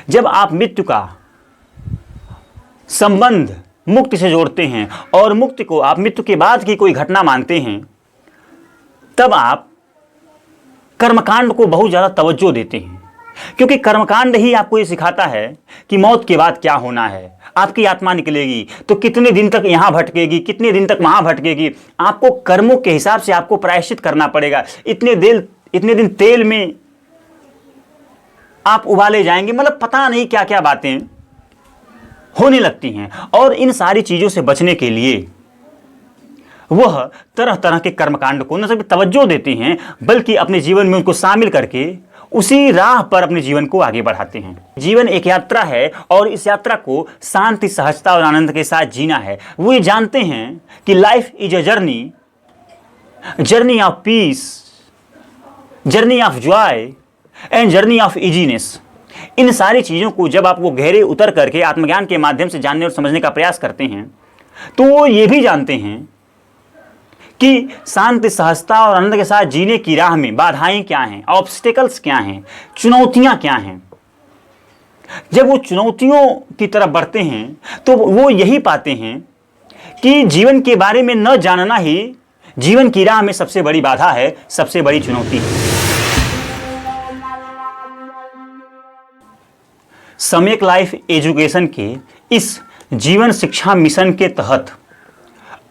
जब आप मृत्यु का संबंध मुक्ति से जोड़ते हैं और मुक्ति को आप मृत्यु के बाद की कोई घटना मानते हैं, तब आप कर्मकांड को बहुत ज़्यादा तवज्जो देते हैं, क्योंकि कर्मकांड ही आपको ये सिखाता है कि मौत के बाद क्या होना है। आपकी आत्मा निकलेगी तो कितने दिन तक यहाँ भटकेगी, कितने दिन तक वहाँ भटकेगी। आपको कर्मों के हिसाब से आपको प्रायश्चित करना पड़ेगा। इतने दिन तेल में आप उबाले जाएंगे, मतलब पता नहीं क्या क्या बातें होने लगती हैं। और इन सारी चीज़ों से बचने के लिए वह तरह तरह के कर्मकांड को न सिर्फ तवज्जो देते हैं, बल्कि अपने जीवन में उनको शामिल करके उसी राह पर अपने जीवन को आगे बढ़ाते हैं। जीवन एक यात्रा है और इस यात्रा को शांति, सहजता और आनंद के साथ जीना है। वो ये जानते हैं कि life is a journey of peace, journey of joy and journey of easiness. इन सारी चीज़ों को जब आप वो गहरे उतर करके आत्मज्ञान के माध्यम से जानने और समझने का प्रयास करते हैं, तो वो ये भी जानते हैं कि शांति, सहजता और आनंद के साथ जीने की राह में बाधाएं क्या हैं, ऑब्स्टेकल्स क्या हैं, चुनौतियां क्या हैं। जब वो चुनौतियों की तरफ बढ़ते हैं तो वो यही पाते हैं कि जीवन के बारे में न जानना ही जीवन की राह में सबसे बड़ी बाधा है, सबसे बड़ी चुनौती है। सम्यक लाइफ एजुकेशन के इस जीवन शिक्षा मिशन के तहत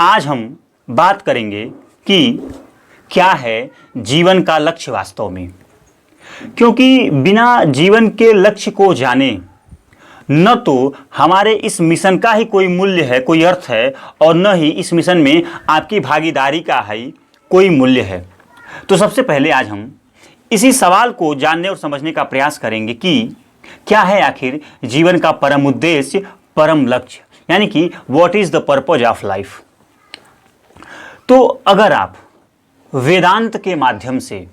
आज हम बात करेंगे कि क्या है जीवन का लक्ष्य वास्तव में। क्योंकि बिना जीवन के लक्ष्य को जाने न तो हमारे इस मिशन का ही कोई मूल्य है, कोई अर्थ है, और न ही इस मिशन में आपकी भागीदारी का है कोई मूल्य है। तो सबसे पहले आज हम इसी सवाल को जानने और समझने का प्रयास करेंगे कि क्या है आखिर जीवन का परम उद्देश्य, परम लक्ष्य, यानी कि what is the purpose of life. तो अगर आप वेदांत के माध्यम से,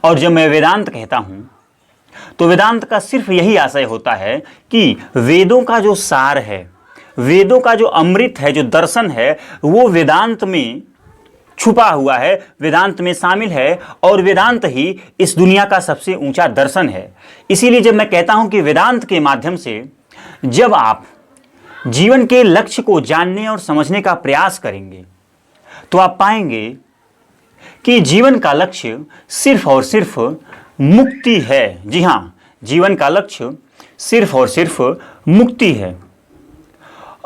और जब मैं वेदांत कहता हूं तो वेदांत का सिर्फ यही आशय होता है कि वेदों का जो सार है, वेदों का जो अमृत है, जो दर्शन है, वो वेदांत में छुपा हुआ है, वेदांत में शामिल है, और वेदांत ही इस दुनिया का सबसे ऊंचा दर्शन है। इसीलिए जब मैं कहता हूं कि वेदांत के माध्यम से जब आप जीवन के लक्ष्य को जानने और समझने का प्रयास करेंगे तो आप पाएंगे कि जीवन का लक्ष्य सिर्फ और सिर्फ मुक्ति है। जी हाँ, जीवन का लक्ष्य सिर्फ और सिर्फ मुक्ति है।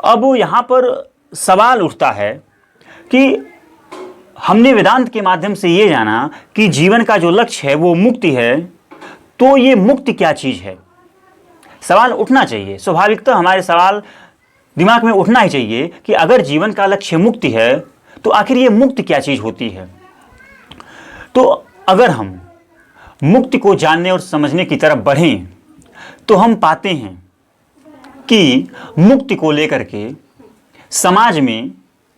अब यहाँ पर सवाल उठता है कि हमने वेदांत के माध्यम से ये जाना कि जीवन का जो लक्ष्य है वो मुक्ति है, तो ये मुक्ति क्या चीज़ है। सवाल उठना चाहिए, स्वाभाविकतः हमारे सवाल दिमाग में उठना ही चाहिए कि अगर जीवन का लक्ष्य मुक्ति है तो आखिर ये मुक्ति क्या चीज़ होती है। तो अगर हम मुक्ति को जानने और समझने की तरफ बढ़ें तो हम पाते हैं कि मुक्ति को लेकर के समाज में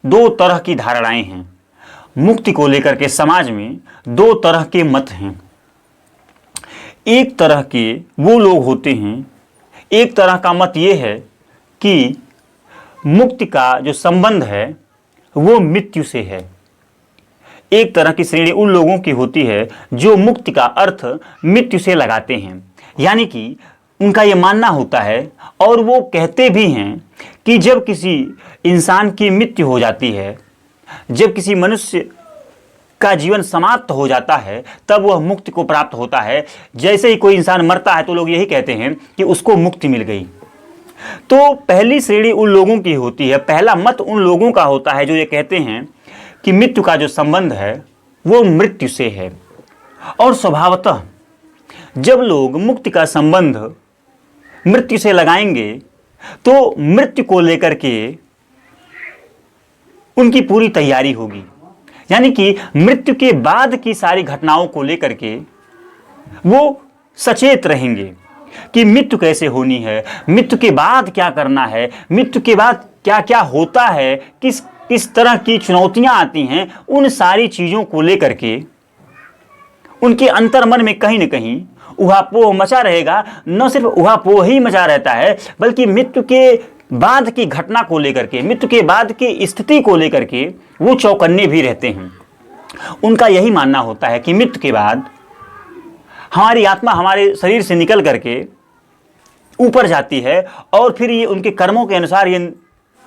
दो तरह की धारणाएं हैं। मुक्ति को लेकर के समाज में दो तरह के मत हैं। एक तरह के वो लोग होते हैं, एक तरह का मत ये है कि मुक्ति का जो संबंध है वो मृत्यु से है। एक तरह की श्रेणी उन लोगों की होती है जो मुक्ति का अर्थ मृत्यु से लगाते हैं, यानी कि उनका ये मानना होता है और वो कहते भी हैं कि जब किसी इंसान की मृत्यु हो जाती है, जब किसी मनुष्य का जीवन समाप्त हो जाता है, तब वह मुक्ति को प्राप्त होता है। जैसे ही कोई इंसान मरता है तो लोग यही कहते हैं कि उसको मुक्ति मिल गई। तो पहली श्रेणी उन लोगों की होती है, पहला मत उन लोगों का होता है जो ये कहते हैं कि मृत्यु का जो संबंध है वो मृत्यु से है। और स्वभावतः जब लोग मुक्ति का संबंध मृत्यु से लगाएंगे तो मृत्यु को लेकर के उनकी पूरी तैयारी होगी, यानी कि मृत्यु के बाद की सारी घटनाओं को लेकर के वो सचेत रहेंगे कि मृत्यु कैसे होनी है, मृत्यु के बाद क्या करना है, मृत्यु के बाद क्या क्या होता है, किस किस तरह की चुनौतियां आती हैं। उन सारी चीज़ों को लेकर के उनके अंतर्मन में कहीं न कहीं उहापोह मचा रहेगा। न सिर्फ उहापोह ही मचा रहता है, बल्कि मृत्यु के बाद की घटना को लेकर के, मृत्यु के बाद की स्थिति को लेकर के वो चौकन्ने भी रहते हैं। उनका यही मानना होता है कि मृत्यु के बाद हमारी आत्मा हमारे शरीर से निकल करके ऊपर जाती है और फिर ये उनके कर्मों के अनुसार ये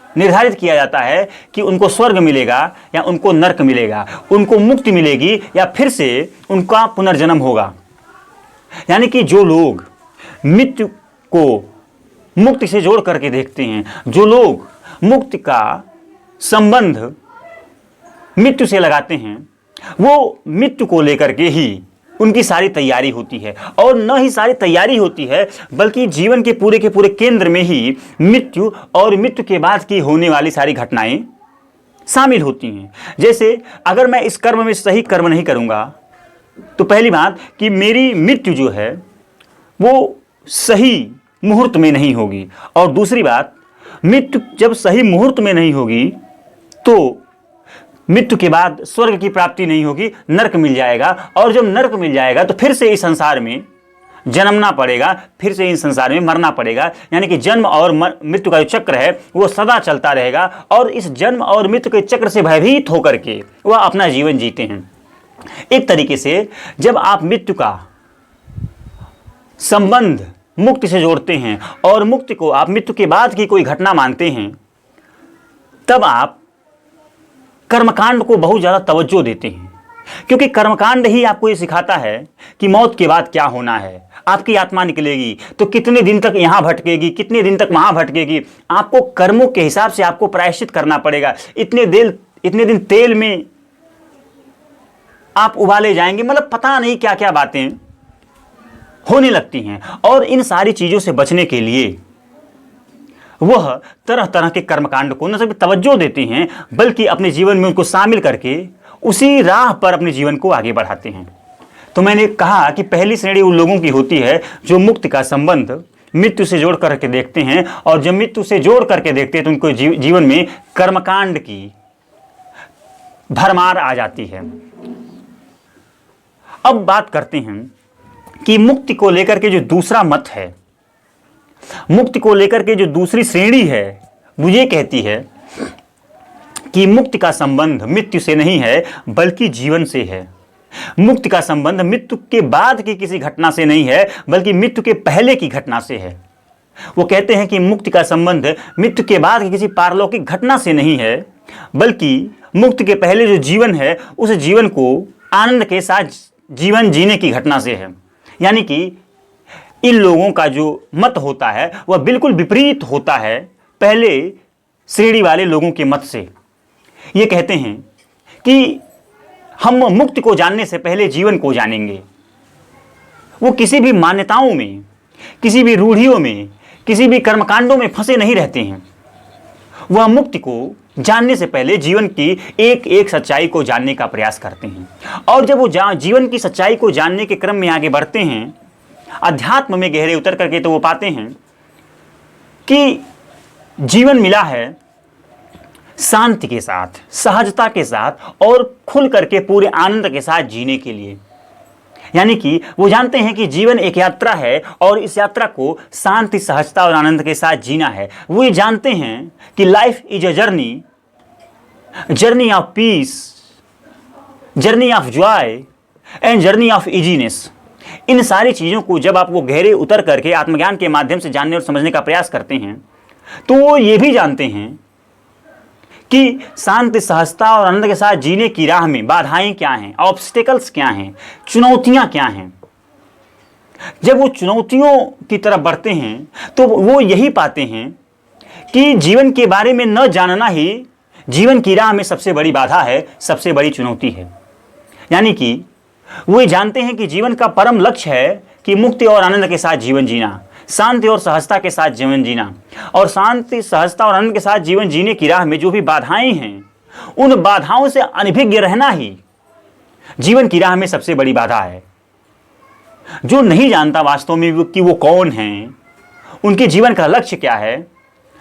निर्धारित किया जाता है कि उनको स्वर्ग मिलेगा या उनको नरक मिलेगा, उनको मुक्ति मिलेगी या फिर से उनका पुनर्जन्म होगा। यानी कि जो लोग मृत्यु को मुक्ति से जोड़ करके देखते हैं, जो लोग मुक्ति का संबंध मृत्यु से लगाते हैं, वो मृत्यु को लेकर के ही उनकी सारी तैयारी होती है। और न ही सारी तैयारी होती है बल्कि जीवन के पूरे केंद्र में ही मृत्यु और मृत्यु के बाद की होने वाली सारी घटनाएं शामिल होती हैं। जैसे अगर मैं इस कर्म में सही कर्म नहीं करूंगा तो पहली बात कि मेरी मृत्यु जो है वो सही मुहूर्त में नहीं होगी, और दूसरी बात मृत्यु जब सही मुहूर्त में नहीं होगी तो मृत्यु के बाद स्वर्ग की प्राप्ति नहीं होगी, नरक मिल जाएगा, और जब नरक मिल जाएगा तो फिर से इस संसार में जन्मना पड़ेगा, फिर से इस संसार में मरना पड़ेगा। यानी कि जन्म और मृत्यु का जो चक्र है वो सदा चलता रहेगा, और इस जन्म और मृत्यु के चक्र से भयभीत होकर के वह अपना जीवन जीते हैं। एक तरीके से जब आप मृत्यु का संबंध मुक्ति से जोड़ते हैं और मुक्ति को आप मृत्यु के बाद की कोई घटना मानते हैं, तब आप कर्मकांड को बहुत ज़्यादा तवज्जो देते हैं, क्योंकि कर्मकांड ही आपको ये सिखाता है कि मौत के बाद क्या होना है। आपकी आत्मा निकलेगी तो कितने दिन तक यहाँ भटकेगी, कितने दिन तक वहाँ भटकेगी, आपको कर्मों के हिसाब से आपको प्रायश्चित करना पड़ेगा। इतने दिन तेल में आप उबाले जाएंगे, मतलब पता नहीं क्या क्या बातें होने लगती हैं। और इन सारी चीज़ों से बचने के लिए वह तरह तरह के कर्मकांड को न सिर्फ तवज्जो देते हैं बल्कि अपने जीवन में उनको शामिल करके उसी राह पर अपने जीवन को आगे बढ़ाते हैं। तो मैंने कहा कि पहली श्रेणी उन लोगों की होती है जो मुक्ति का संबंध मृत्यु से जोड़ करके देखते हैं, और जब मृत्यु से जोड़ करके देखते हैं तो उनको जीवन में कर्मकांड की भरमार आ जाती है। अब बात करते हैं कि मुक्ति को लेकर के जो दूसरा मत है, मुक्ति को लेकर के जो दूसरी श्रेणी है, वो ये कहती है कि मुक्ति का संबंध मृत्यु से नहीं है बल्कि जीवन से है। मुक्ति का संबंध मृत्यु के बाद की किसी घटना से नहीं है बल्कि मृत्यु के पहले की घटना से है। वो कहते हैं कि मुक्ति का संबंध मृत्यु के बाद की किसी पारलौकिक घटना से नहीं है बल्कि मुक्ति के पहले जो जीवन है उस जीवन को आनंद के साथ जीवन जीने की घटना से है। यानी कि इन लोगों का जो मत होता है वह बिल्कुल विपरीत होता है पहले श्रेणी वाले लोगों के मत से। ये कहते हैं कि हम मुक्ति को जानने से पहले जीवन को जानेंगे। वो किसी भी मान्यताओं में, किसी भी रूढ़ियों में, किसी भी कर्मकांडों में फंसे नहीं रहते हैं। वह मुक्ति को जानने से पहले जीवन की एक एक सच्चाई को जानने का प्रयास करते हैं, और जब वो जीवन की सच्चाई को जानने के क्रम में आगे बढ़ते हैं, अध्यात्म में गहरे उतर करके, तो वो पाते हैं कि जीवन मिला है शांति के साथ, सहजता के साथ और खुल करके पूरे आनंद के साथ जीने के लिए। यानी कि वो जानते हैं कि जीवन एक यात्रा है और इस यात्रा को शांति, सहजता और आनंद के साथ जीना है। वो ये जानते हैं कि life is a journey, journey of peace, journey of joy and journey of easiness. इन सारी चीज़ों को जब आप वो गहरे उतर करके आत्मज्ञान के माध्यम से जानने और समझने का प्रयास करते हैं तो वो ये भी जानते हैं कि शांति, सहजता और आनंद के साथ जीने की राह में बाधाएं क्या हैं, ऑब्स्टेकल्स क्या हैं, चुनौतियां क्या हैं। जब वो चुनौतियों की तरफ बढ़ते हैं तो वो यही पाते हैं कि जीवन के बारे में न जानना ही जीवन की राह में सबसे बड़ी बाधा है, सबसे बड़ी चुनौती है। यानी कि वो ये जानते हैं कि जीवन का परम लक्ष्य है कि मुक्ति और आनंद के साथ जीवन जीना, शांति और सहजता के साथ जीवन जीना। और शांति, सहजता और आनंद के साथ जीवन जीने की राह में जो भी बाधाएं हैं, उन बाधाओं से अनभिज्ञ रहना ही जीवन की राह में सबसे बड़ी बाधा है। जो नहीं जानता वास्तव में कि वो कौन हैं, उनके जीवन का लक्ष्य क्या है,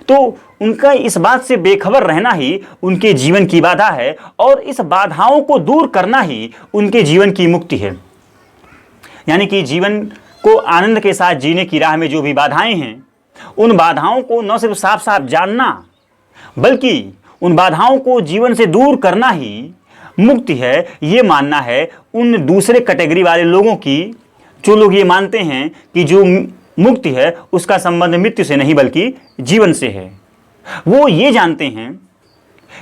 तो उनका इस बात से बेखबर रहना ही उनके जीवन की बाधा है, और इस बाधाओं को दूर करना ही उनके जीवन की मुक्ति है। यानी कि जीवन को आनंद के साथ जीने की राह में जो भी बाधाएं हैं, उन बाधाओं को न सिर्फ साफ साफ जानना बल्कि उन बाधाओं को जीवन से दूर करना ही मुक्ति है। ये मानना है उन दूसरे कैटेगरी वाले लोगों की, जो लोग ये मानते हैं कि जो मुक्ति है उसका संबंध मृत्यु से नहीं बल्कि जीवन से है। वो ये जानते हैं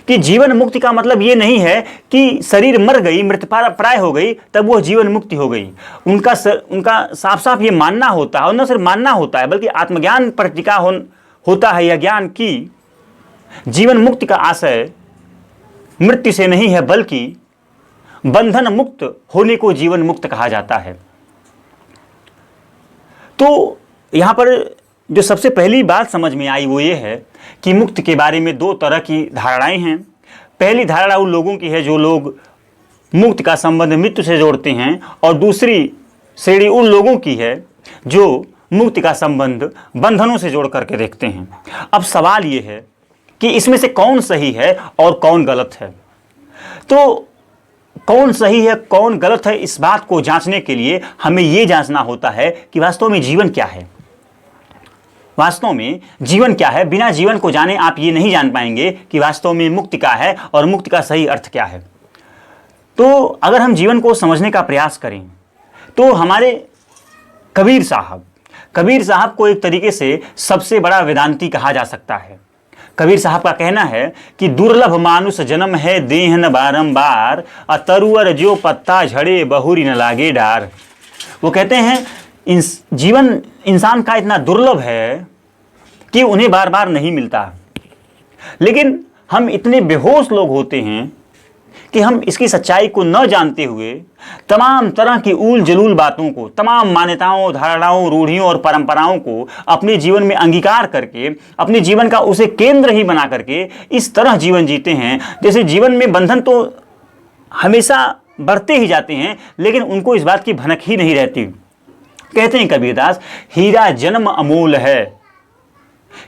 कि जीवन मुक्ति का मतलब ये नहीं है कि शरीर मर गई, मृत्यु प्राय हो गई, तब वो जीवन मुक्ति हो गई। उनका साफ साफ ये मानना होता है, और न सिर्फ मानना होता है बल्कि आत्मज्ञान पर टिका होता है यह ज्ञान कि जीवन मुक्ति का आशय मृत्यु से नहीं है बल्कि बंधन मुक्त होने को जीवन मुक्त कहा जाता है। तो यहाँ पर जो सबसे पहली बात समझ में आई वो ये है कि मुक्ति के बारे में दो तरह की धारणाएं हैं। पहली धारणा उन लोगों की है जो लोग मुक्ति का संबंध मृत्यु से जोड़ते हैं, और दूसरी श्रेणी उन लोगों की है जो मुक्ति का संबंध बंधनों से जोड़ करके देखते हैं। अब सवाल ये है कि इसमें से कौन सही है और कौन गलत है। तो कौन सही है कौन गलत है इस बात को जांचने के लिए हमें ये जांचना होता है कि वास्तव में जीवन क्या है। वास्तव में जीवन क्या है, बिना जीवन को जाने आप ये नहीं जान पाएंगे कि वास्तव में मुक्ति क्या है और मुक्ति का सही अर्थ क्या है। तो अगर हम जीवन को समझने का प्रयास करें तो हमारे कबीर साहब को एक तरीके से सबसे बड़ा वेदांती कहा जा सकता है। कबीर साहब का कहना है कि दुर्लभ मानुष जन्म है देह न बारंबार, अतरुअर जो पत्ता झड़े बहुरी न लागे डार। वो कहते हैं जीवन इंसान का इतना दुर्लभ है कि उन्हें बार बार नहीं मिलता, लेकिन हम इतने बेहोश लोग होते हैं कि हम इसकी सच्चाई को न जानते हुए तमाम तरह की ऊल जलूल बातों को, तमाम मान्यताओं, धारणाओं, रूढ़ियों और परंपराओं को अपने जीवन में अंगीकार करके अपने जीवन का उसे केंद्र ही बना करके इस तरह जीवन जीते हैं जैसे जीवन में बंधन तो हमेशा बढ़ते ही जाते हैं, लेकिन उनको इस बात की भनक ही नहीं रहती। कहते हैं कबीरदास, हीरा जन्म अमोल है,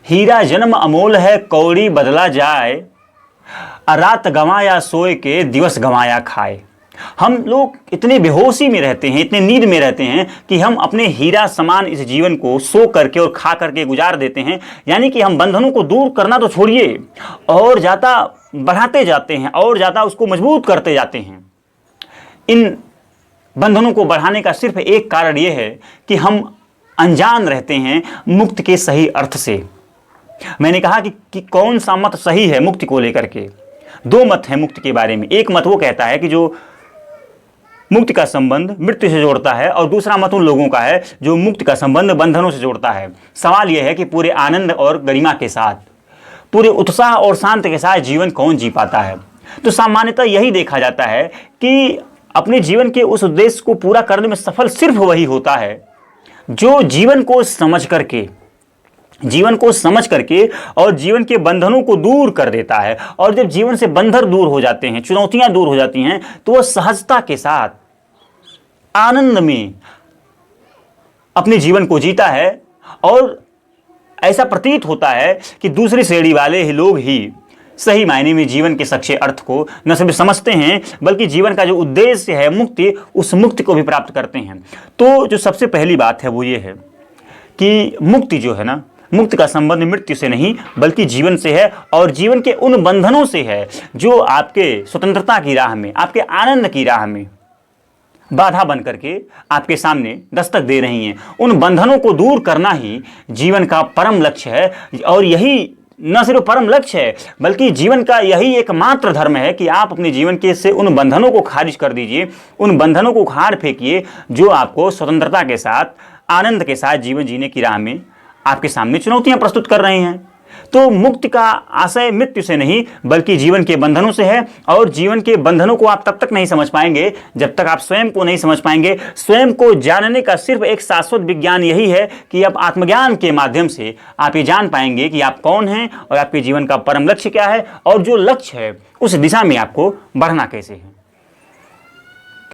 हीरा जन्म अमोल है, कौड़ी बदला जाए, रात गंवाया सोए के दिवस गंवाया खाए। हम लोग इतने बेहोशी में रहते हैं, इतने नींद में रहते हैं कि हम अपने हीरा समान इस जीवन को सो करके और खा करके गुजार देते हैं। यानी कि हम बंधनों को दूर करना तो छोड़िए, और ज़्यादा बढ़ाते जाते हैं और ज़्यादा उसको मजबूत करते जाते हैं। इन बंधनों को बढ़ाने का सिर्फ एक कारण यह है कि हम अनजान रहते हैं मुक्ति के सही अर्थ से। मैंने कहा कि कौन सा मत सही है मुक्ति को लेकर के। दो मत हैं मुक्ति के बारे में। एक मत वो कहता है कि जो मुक्ति का संबंध मृत्यु से जोड़ता है, और दूसरा मत उन लोगों का है जो मुक्ति का संबंध बंधनों से जोड़ता है। सवाल यह है कि पूरे आनंद और गरिमा के साथ, पूरे उत्साह और शांति के साथ जीवन कौन जी पाता है। तो सामान्यतः यही देखा जाता है कि अपने जीवन के उस उद्देश्य को पूरा करने में सफल सिर्फ वही होता है जो जीवन को समझ करके और जीवन के बंधनों को दूर कर देता है। और जब जीवन से बंधन दूर हो जाते हैं, चुनौतियां दूर हो जाती हैं, तो वह सहजता के साथ आनंद में अपने जीवन को जीता है। और ऐसा प्रतीत होता है कि दूसरी श्रेणी वाले ही लोग ही सही मायने में जीवन के सच्चे अर्थ को न सिर्फ समझते हैं बल्कि जीवन का जो उद्देश्य है मुक्ति, उस मुक्ति को भी प्राप्त करते हैं। तो जो सबसे पहली बात है वो ये है कि मुक्ति जो है ना, मुक्ति का संबंध मृत्यु से नहीं बल्कि जीवन से है, और जीवन के उन बंधनों से है जो आपके स्वतंत्रता की राह में, आपके आनंद की राह में बाधा बन करके आपके सामने दस्तक दे रही हैं। उन बंधनों को दूर करना ही जीवन का परम लक्ष्य है। और यही न सिर्फ परम लक्ष्य है बल्कि जीवन का यही एकमात्र धर्म है कि आप अपने जीवन के से उन बंधनों को खारिज कर दीजिए, उन बंधनों को उखाड़ फेंकिए जो आपको स्वतंत्रता के साथ, आनंद के साथ जीवन जीने की राह में आपके सामने चुनौतियां प्रस्तुत कर रहे हैं। तो मुक्ति का आशय मृत्यु से नहीं बल्कि जीवन के बंधनों से है। और जीवन के बंधनों को आप तब तक नहीं समझ पाएंगे जब तक आप स्वयं को नहीं समझ पाएंगे। स्वयं को जानने का सिर्फ एक शाश्वत विज्ञान यही है कि आप आत्मज्ञान के माध्यम से आप ये जान पाएंगे कि आप कौन हैं और आपके जीवन का परम लक्ष्य क्या है, और जो लक्ष्य है उस दिशा में आपको बढ़ना कैसे है।